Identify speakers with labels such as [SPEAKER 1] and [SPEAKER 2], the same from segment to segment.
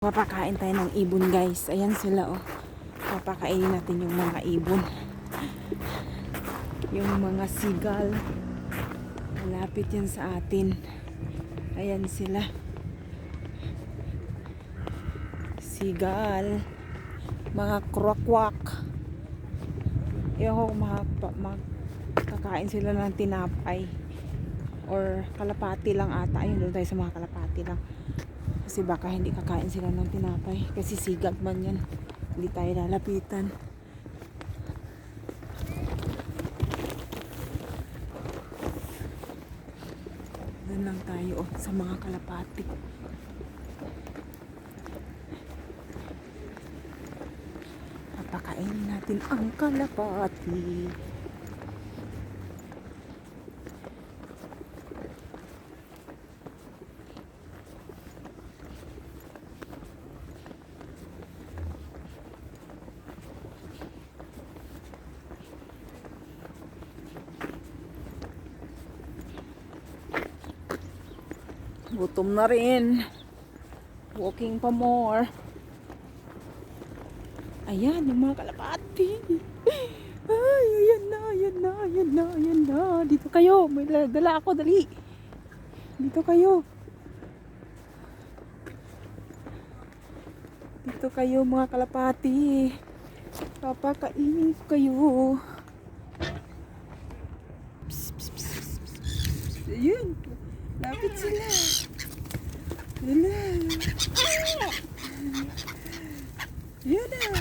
[SPEAKER 1] Papakain tayo ng ibon, guys. Ayan sila, oh. Papakainin natin yung mga ibon. Yung mga sigal. Malapit yan sa atin. Ayan sila. Sigal. Mga kwak-kwak. Ewan ko kung makakain sila ng tinapay. Or kalapati lang ata. Ayun, doon tayo sa mga kalapati lang. Kasi baka hindi kakain sila ng tinapay. Kasi sigat man yan. Hindi tayo lalapitan. Doon lang tayo, oh, sa mga kalapati. Papakainin natin ang kalapati. Gutom na rin. Walking pa more. Ayan, yung mga kalapati. Ay, ayan na, ayan na, ayan na, ayan na. Dito kayo. May dala ako, dali. Dito kayo. Dito kayo, mga kalapati. Papakainin ko kayo. Psst, psst, psst, psst, psst. Ayan. Lapit sila. Wala. Yan na. Ayan na.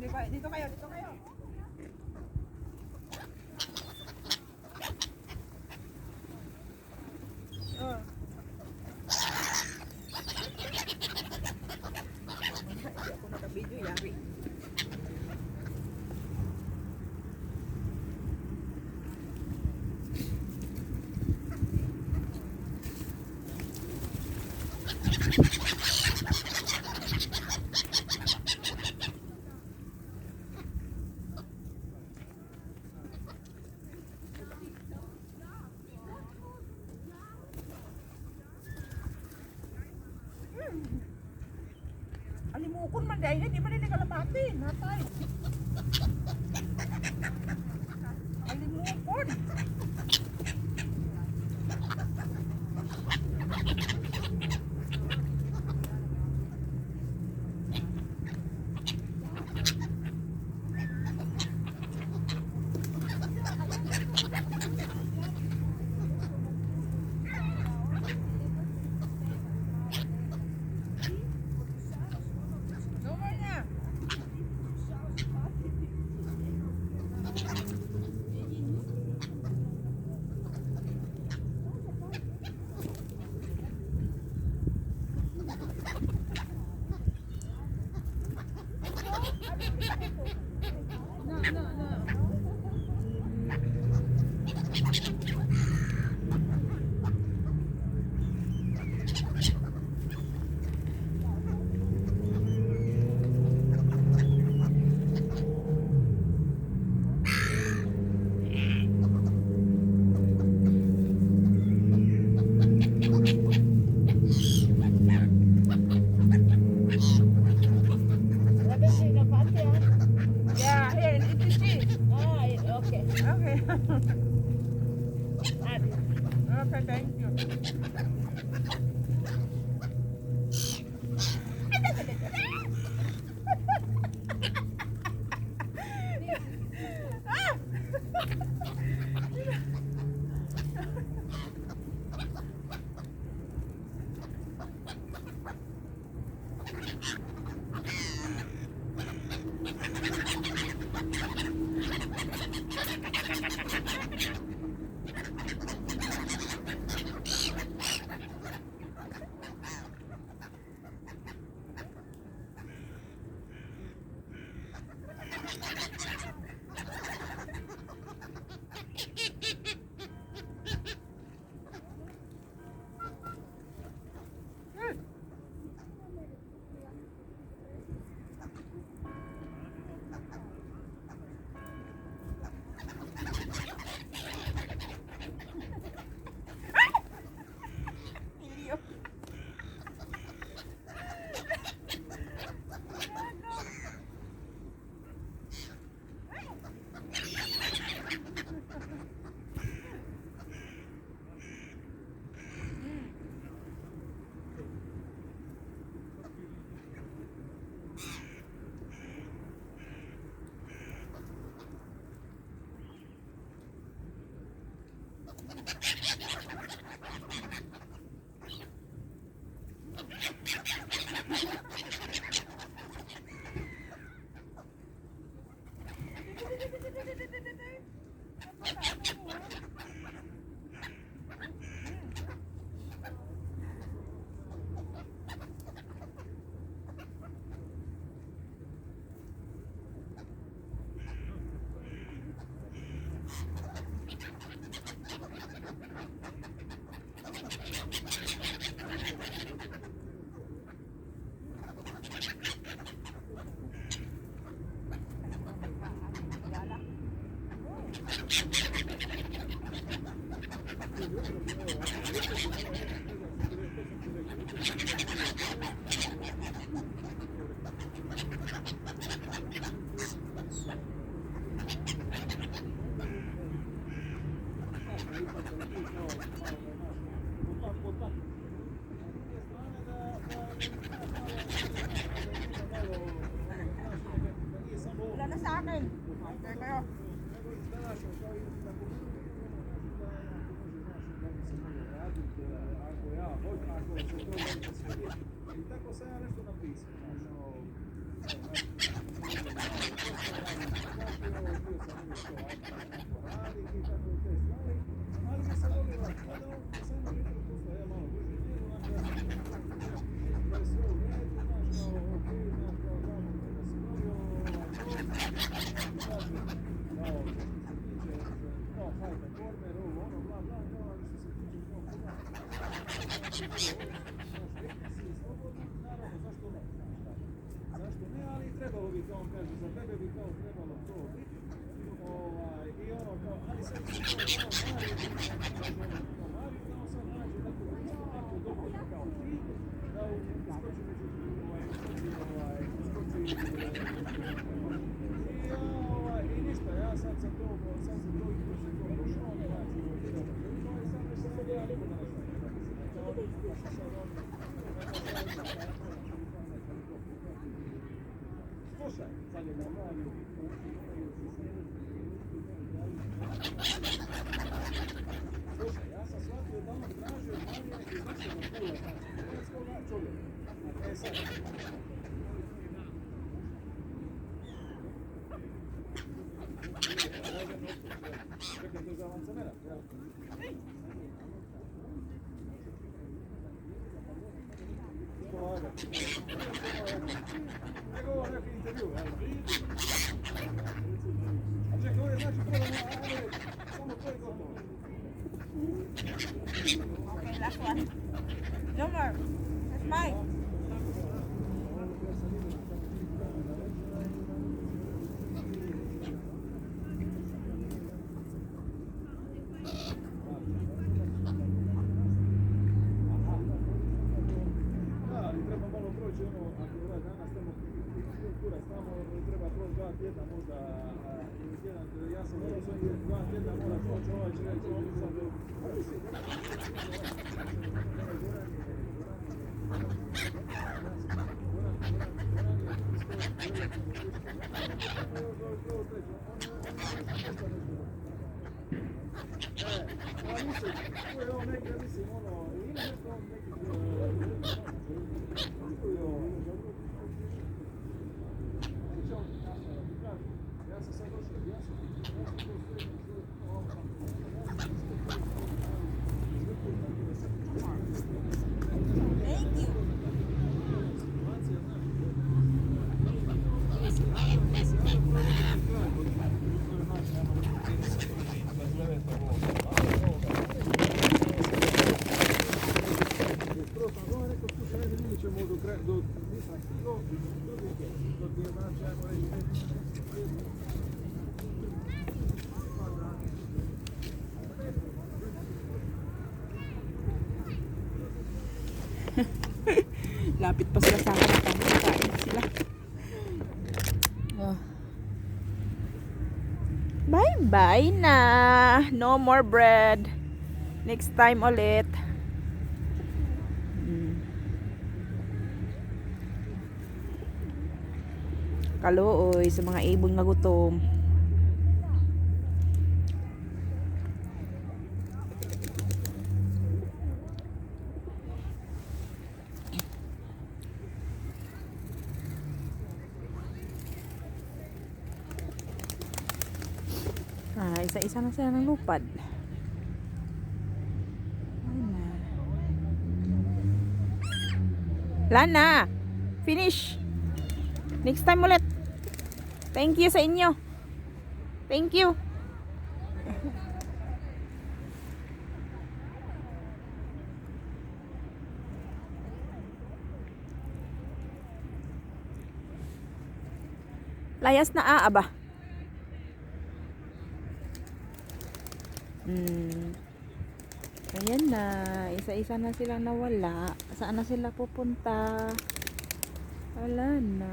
[SPEAKER 1] Dito kayo, dito kayo. Oh. Hindi ako naka-video, yari. Alimukon man dahil di man din kalapati, natay. Alimukon. Yeah, here in ETC.
[SPEAKER 2] Okay.
[SPEAKER 1] Okay. Okay, thank you. Wala na sa akin. Okay kayo.
[SPEAKER 3] I tako se ja nešto napisao.
[SPEAKER 2] Zašto ne, ali trebalo bi, kao on kaže, za tebe bi kao trebalo to biti. I ono kao, ali sad se to Mariju da on sad nađe tako isto tako dobro kao ti, da uskoči i ništa, ja sad sam to jutro se to prošao, znači, to je sad nešto što ja lijepo danas slušaj, sad je na Mariju, slušaj, ja sam shvatio da on traži od Marije iz našega pula, znači, hrvatskoga čovjeka. E sad, čekaj, to je za lancamera, jel? Polagati. Nego ovo neki intervju, jel? A čekaj, ovo je znači prvo, ajde, samo to je gotovo.
[SPEAKER 1] Okay, last one. No more. That's mine.
[SPEAKER 2] Da, ali treba malo proći ono, ako ovaj danas tamo kurac tamo, treba proći 2 tjedna možda, ili tjedan, ja sam morao svojih 2 tjedna mora proći, ovaj će reći, ovo sad, ja sam sad došao, ja sam
[SPEAKER 1] Thank you. Lapit pa sila sa akin. Kain sila. Oh. Bye-bye na. No more bread. Next time ulit. Kaluoy sa mga ibon nga gutom. Isa-isa na sila ng lupad. Lana, finish. Next time ulit. Thank you sa inyo. Thank you. Layas na aba. Ayan na. Isa-isa na sila nawala. Saan na sila pupunta? Wala na.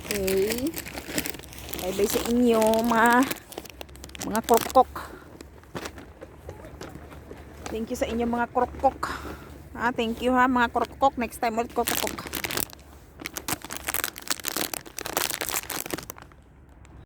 [SPEAKER 1] Okay. Bye-bye sa inyo, mga krokok. Thank you sa inyo mga krokok. Thank you ha mga krokok. Next time ulit krokok.